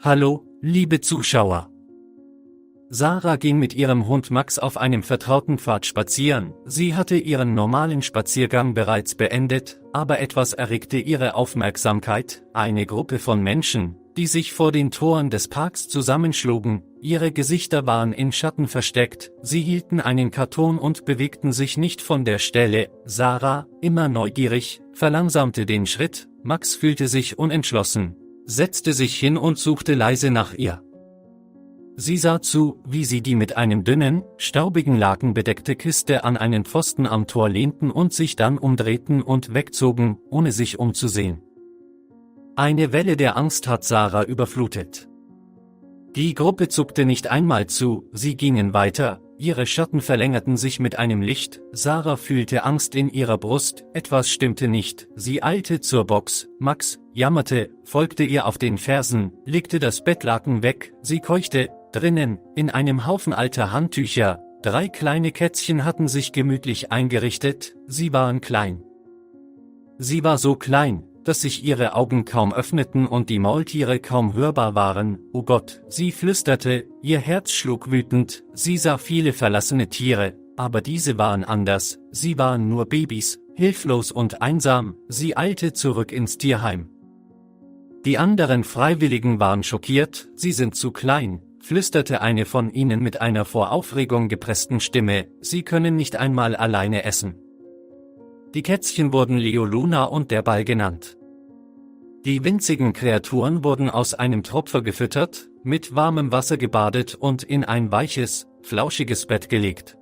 Hallo, liebe Zuschauer. Sarah ging mit ihrem Hund Max auf einem vertrauten Pfad spazieren. Sie hatte ihren normalen Spaziergang bereits beendet, aber etwas erregte ihre Aufmerksamkeit: eine Gruppe von Menschen, die sich vor den Toren des Parks zusammenschlugen. Ihre Gesichter waren in Schatten versteckt, sie hielten einen Karton und bewegten sich nicht von der Stelle. Sarah, immer neugierig, verlangsamte den Schritt. Max fühlte sich unentschlossen, setzte sich hin und suchte leise nach ihr. Sie sah zu, wie sie die mit einem dünnen, staubigen Laken bedeckte Kiste an einen Pfosten am Tor lehnten und sich dann umdrehten und wegzogen, ohne sich umzusehen. Eine Welle der Angst hat Sarah überflutet. Die Gruppe zuckte nicht einmal zu, sie gingen weiter, ihre Schatten verlängerten sich mit einem Licht. Sarah fühlte Angst in ihrer Brust, etwas stimmte nicht. Sie eilte zur Box. Max jammerte, folgte ihr auf den Fersen, legte das Bettlaken weg. Sie keuchte. Drinnen, in einem Haufen alter Handtücher, 3 kleine Kätzchen hatten sich gemütlich eingerichtet. Sie waren klein. Sie war so klein, dass sich ihre Augen kaum öffneten und die Maultiere kaum hörbar waren. Oh Gott, sie flüsterte, ihr Herz schlug wütend. Sie sah viele verlassene Tiere, aber diese waren anders. Sie waren nur Babys, hilflos und einsam. Sie eilte zurück ins Tierheim. Die anderen Freiwilligen waren schockiert. Sie sind zu klein, flüsterte eine von ihnen mit einer vor Aufregung gepressten Stimme. Sie können nicht einmal alleine essen. Die Kätzchen wurden Leo, Luna und der Ball genannt. Die winzigen Kreaturen wurden aus einem Tropfer gefüttert, mit warmem Wasser gebadet und in ein weiches, flauschiges Bett gelegt.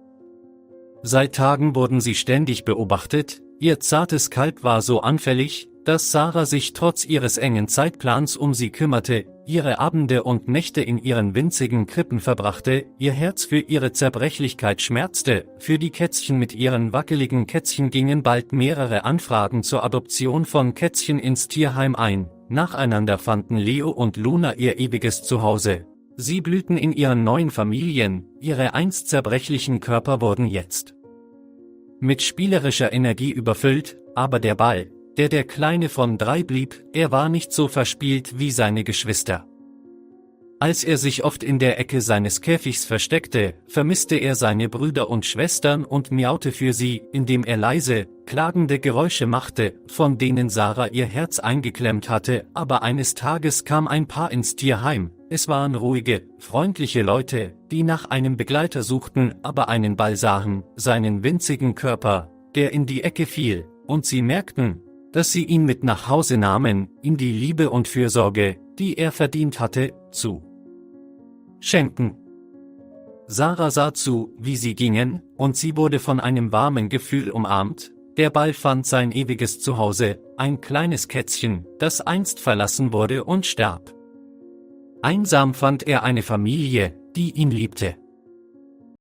Seit Tagen wurden sie ständig beobachtet. Ihr zartes Kalb war so anfällig, dass Sarah sich trotz ihres engen Zeitplans um sie kümmerte, ihre Abende und Nächte in ihren winzigen Krippen verbrachte. Ihr Herz für ihre Zerbrechlichkeit schmerzte. Für die Kätzchen mit ihren wackeligen Kätzchen gingen bald mehrere Anfragen zur Adoption von Kätzchen ins Tierheim ein. Nacheinander fanden Leo und Luna ihr ewiges Zuhause. Sie blühten in ihren neuen Familien, ihre einst zerbrechlichen Körper wurden jetzt mit spielerischer Energie überfüllt, aber der Ball, der Kleine von 3 blieb, er war nicht so verspielt wie seine Geschwister. Als er sich oft in der Ecke seines Käfigs versteckte, vermisste er seine Brüder und Schwestern und miaute für sie, indem er leise, klagende Geräusche machte, von denen Sarah ihr Herz eingeklemmt hatte. Aber eines Tages kam ein Paar ins Tierheim. Es waren ruhige, freundliche Leute, die nach einem Begleiter suchten, aber einen Ball sahen, seinen winzigen Körper, der in die Ecke fiel, und sie merkten, dass sie ihn mit nach Hause nahmen, ihm die Liebe und Fürsorge, die er verdient hatte, zu schenken. Sarah sah zu, wie sie gingen, und sie wurde von einem warmen Gefühl umarmt. Der Ball fand sein ewiges Zuhause, ein kleines Kätzchen, das einst verlassen wurde und starb. Einsam fand er eine Familie, die ihn liebte.